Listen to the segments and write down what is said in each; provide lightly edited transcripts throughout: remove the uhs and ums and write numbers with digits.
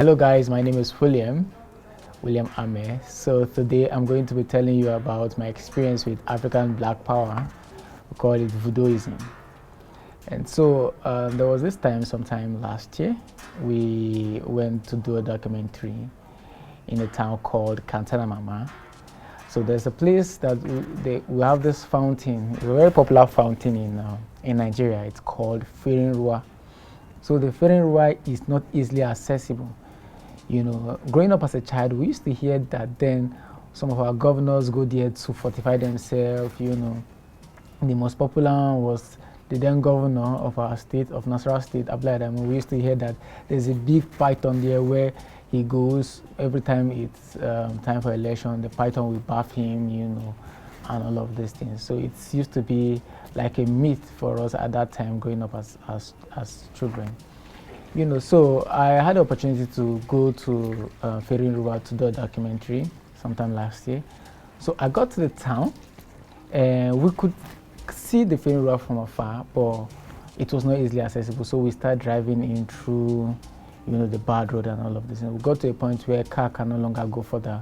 Hello guys, my name is William Ame. So today I'm going to be telling you about my experience with African Black Power. We call it voodooism. And so there was this time, sometime last year, we went to do a documentary in a town called Kantanamama. So there's a place that we have this fountain. It's a very popular fountain in Nigeria. It's called Firinruwa. So the Firinruwa is not easily accessible. You know, growing up as a child, we used to hear that then some of our governors go there to fortify themselves. You know, the most popular one was the then governor of our state, of Nasarawa State, Abdullahi Adamu. We used to hear that there's a big python there where he goes every time it's time for election. The python will bath him, you know, and all of these things. So it used to be like a myth for us at that time, growing up as children. You know, so I had the opportunity to go to Firinruwa to do a documentary sometime last year. So I got to the town, and we could see the Firinruwa from afar, but it was not easily accessible. So we started driving in through, you know, the bad road and all of this. And we got to a point where a car can no longer go further.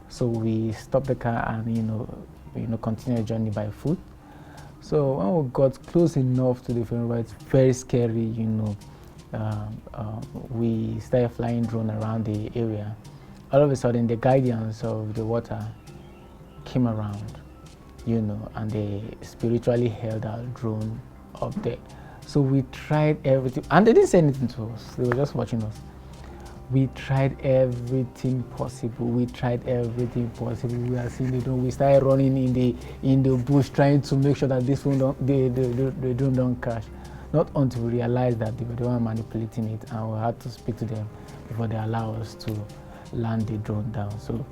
So we stopped the car and, you know, continued the journey by foot. So when we got close enough to the Firinruwa, it's very scary, you know. We started flying drone around the area. All of a sudden, the guardians of the water came around, you know, and they spiritually held our drone up there. So we tried everything, and they didn't say anything to us. They were just watching us. We tried everything possible. We are seeing the drone. We started running in the bush, trying to make sure that this one the drone don't crash. Not until we realized that they were the one manipulating it, and we had to speak to them before they allow us to land the drone down. So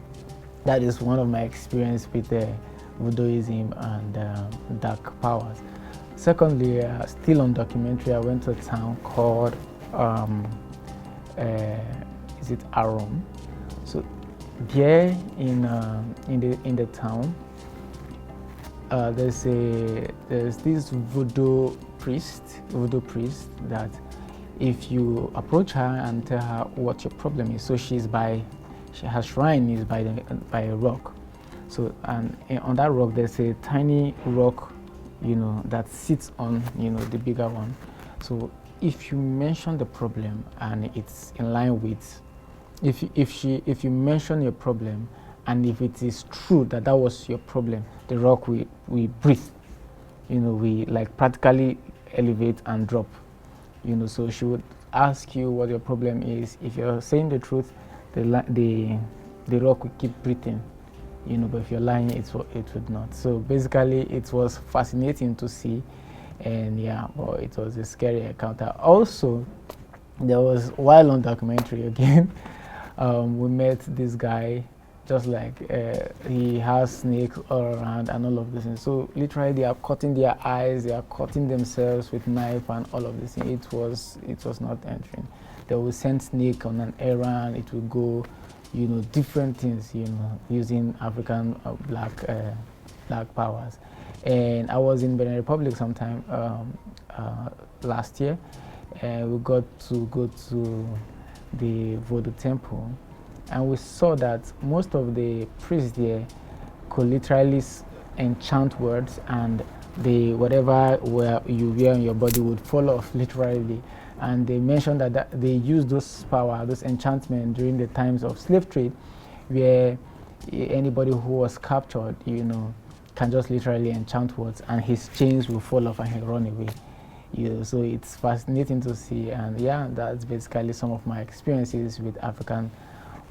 that is one of my experience with voodooism and dark powers. Secondly, still on documentary, I went to a town called is it Arom? So there in the town, there's this voodoo priest that if you approach her and tell her what your problem is, so her shrine is by a rock. So and on that rock there's a tiny rock, you know, that sits on, you know, the bigger one. So if you mention the problem and it's in line with, if you mention your problem and if it is true that was your problem, the rock will breathe, you know, we like practically elevate and drop, you know. So she would ask you what your problem is. If you're saying the truth, the rock will keep breathing, you know, but if you're lying, it would not. So basically it was fascinating to see, and yeah, but it was a scary encounter. Also, there was, while on documentary again, we met this guy, just like he has snakes all around and all of this. And so literally they are cutting their eyes, they are cutting themselves with knife and all of this. It was not entering. They will send snake on an errand. It will go, you know, different things, you know, using African black powers. And I was in Benin Republic sometime last year, and we got to go to the voodoo temple. And we saw that most of the priests there could literally enchant words, and whatever you wear on your body would fall off literally. And they mentioned that they used those enchantment during the times of slave trade, where anybody who was captured, you know, can just literally enchant words and his chains will fall off and he'll run away. You know, so it's fascinating to see, and yeah, that's basically some of my experiences with African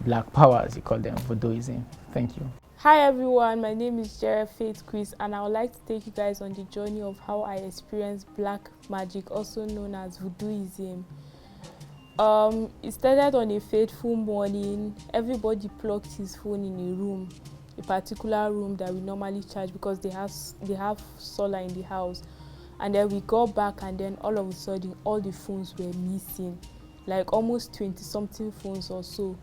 black powers, you call them voodooism. Thank you. Hi everyone, my name is Jere Faith Chris, and I would like to take you guys on the journey of how I experienced black magic, also known as voodooism. It started on a fateful morning. Everybody plugged his phone in a room, a particular room that we normally charge because they have solar in the house. And then we got back, and then all of a sudden all the phones were missing, like almost 20-something phones or so.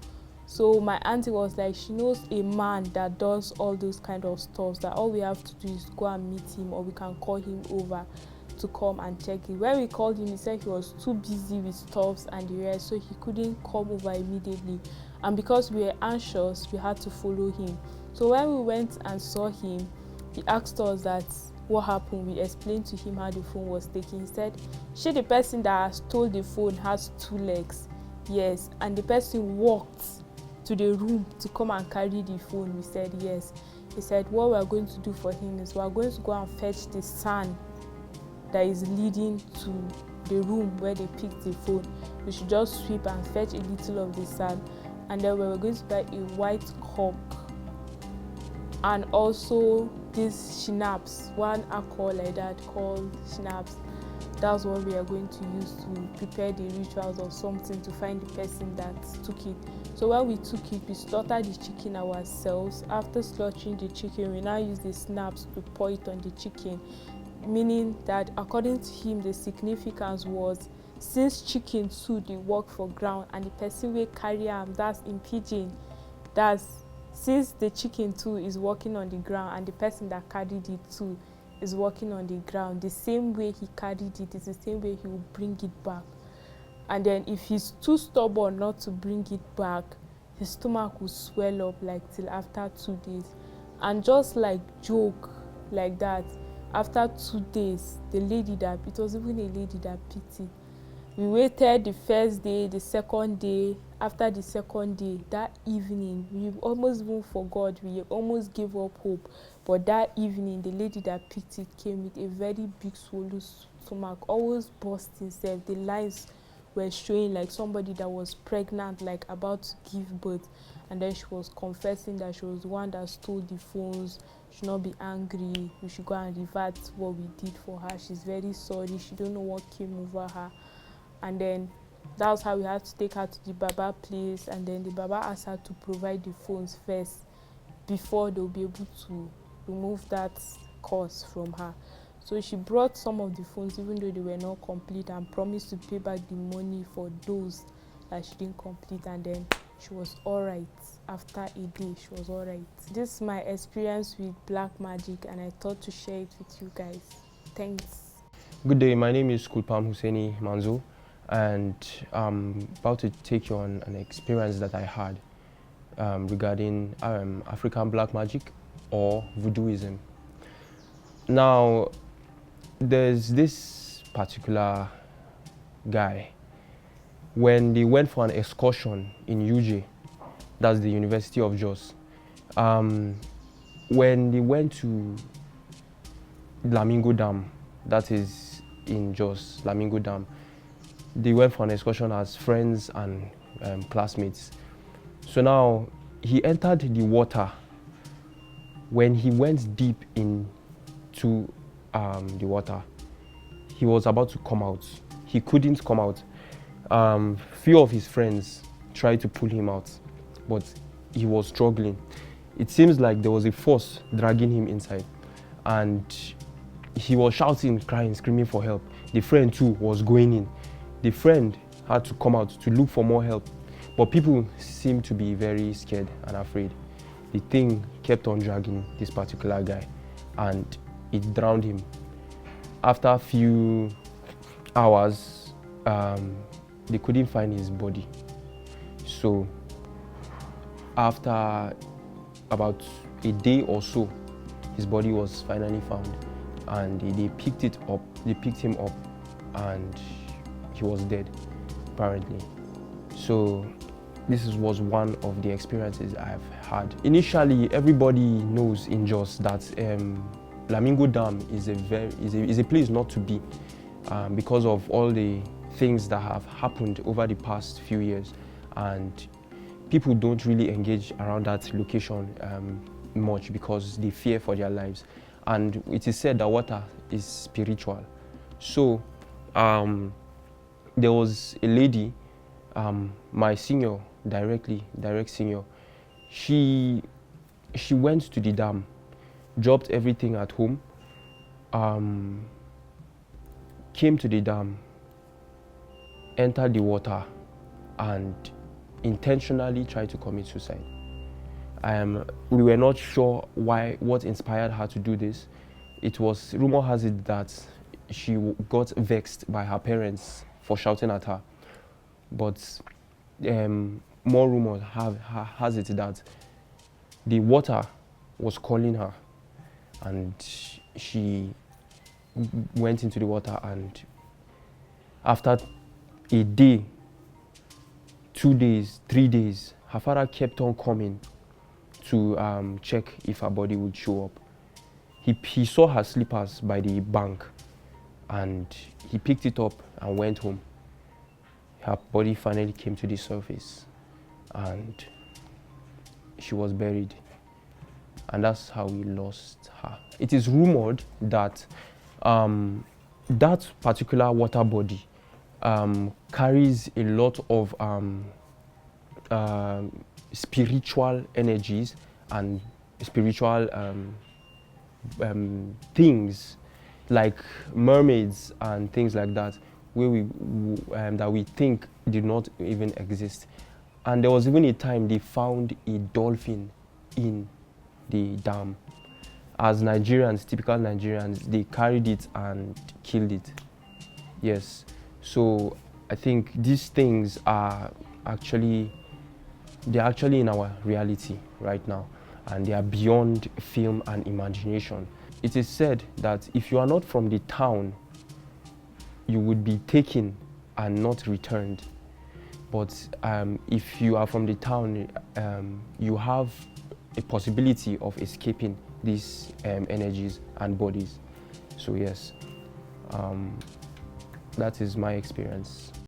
So my auntie was like, she knows a man that does all those kind of stuff, that all we have to do is go and meet him, or we can call him over to come and check it. When we called him, he said he was too busy with stuffs and the rest, so he couldn't come over immediately. And because we were anxious, we had to follow him. So when we went and saw him, he asked us that what happened. We explained to him how the phone was taken. He said, "She, the person that stole the phone has 2 legs." Yes, and the person walked to the room to come and carry the phone. We said yes. He said what we are going to do for him is we are going to go and fetch the sand that is leading to the room where they picked the phone. We should just sweep and fetch a little of the sand, and then we were going to buy a white cup and also this schnapps, one alcohol like that called schnapps. That's what we are going to use to prepare the rituals or something to find the person that took it. So when we took it, we slaughtered the chicken ourselves. After slaughtering the chicken, we now use the snaps to pour it on the chicken, meaning that according to him, the significance was, since chicken too dey work for ground and the person wey carry am, that's in pidgin, that's since the chicken too is walking on the ground and the person that carried it too is walking on the ground, the same way he carried it is the same way he will bring it back. And then if he's too stubborn not to bring it back, his stomach will swell up like till after 2 days. And just like joke like that, after 2 days, the lady that, it was even a lady that picked it. We waited the first day, the second day. After the second day, that evening, we almost even forgot, we almost gave up hope. But that evening, the lady that picked it came with a very big swollen stomach, always burst himself. The lines were showing like somebody that was pregnant, like about to give birth. And then she was confessing that she was the one that stole the phones. She should not be angry. We should go and revert what we did for her. She's very sorry. She don't know what came over her. And then that was how we had to take her to the Baba place. And then the Baba asked her to provide the phones first before they'll be able to remove that curse from her. So she brought some of the phones, even though they were not complete, and promised to pay back the money for those that she didn't complete. And then she was all right. After a day, she was all right. This is my experience with black magic, and I thought to share it with you guys. Thanks. Good day, my name is Kulpam Husseini Manzo, and I'm about to take you on an experience that I had regarding African black magic or voodooism. Now, there's this particular guy. When they went for an excursion in UJ, that's the University of Jos, when they went to Lamingo Dam, that is in Jos, Lamingo Dam, they went for an excursion as friends and classmates. So now he entered the water. When he went deep into the water, he was about to come out. He couldn't come out. Few of his friends tried to pull him out, but he was struggling. It seems like there was a force dragging him inside, and he was shouting, crying, screaming for help. The friend too was going in. The friend had to come out to look for more help, but people seemed to be very scared and afraid. The thing kept on dragging this particular guy, and it drowned him. After a few hours, they couldn't find his body. So after about a day or so, his body was finally found, and they picked him up, and he was dead, apparently. So this was one of the experiences I've had. Initially, everybody knows in Jos that Lamingo Dam is a place not to be because of all the things that have happened over the past few years, and people don't really engage around that location much because they fear for their lives. And it is said that water is spiritual. So there was a lady, my senior, direct senior. She went to the dam, dropped everything at home, came to the dam, entered the water, and intentionally tried to commit suicide. We were not sure what inspired her to do this. It was, rumor has it that she got vexed by her parents for shouting at her. But more rumors has it that the water was calling her, and she went into the water, and after a day, 2 days, 3 days, her father kept on coming to check if her body would show up. He saw her slippers by the bank, and he picked it up and went home. Her body finally came to the surface, and she was buried. And that's how we lost her. It is rumored that that particular water body carries a lot of spiritual energies and spiritual things, like mermaids and things like that, where that we think did not even exist. And there was even a time they found a dolphin in the dam. As Nigerians, typical Nigerians, they carried it and killed it. Yes. So I think these things are actually in our reality right now, and they are beyond film and imagination. It is said that if you are not from the town, you would be taken and not returned. But if you are from the town, you have a possibility of escaping these energies and bodies. So yes, that is my experience.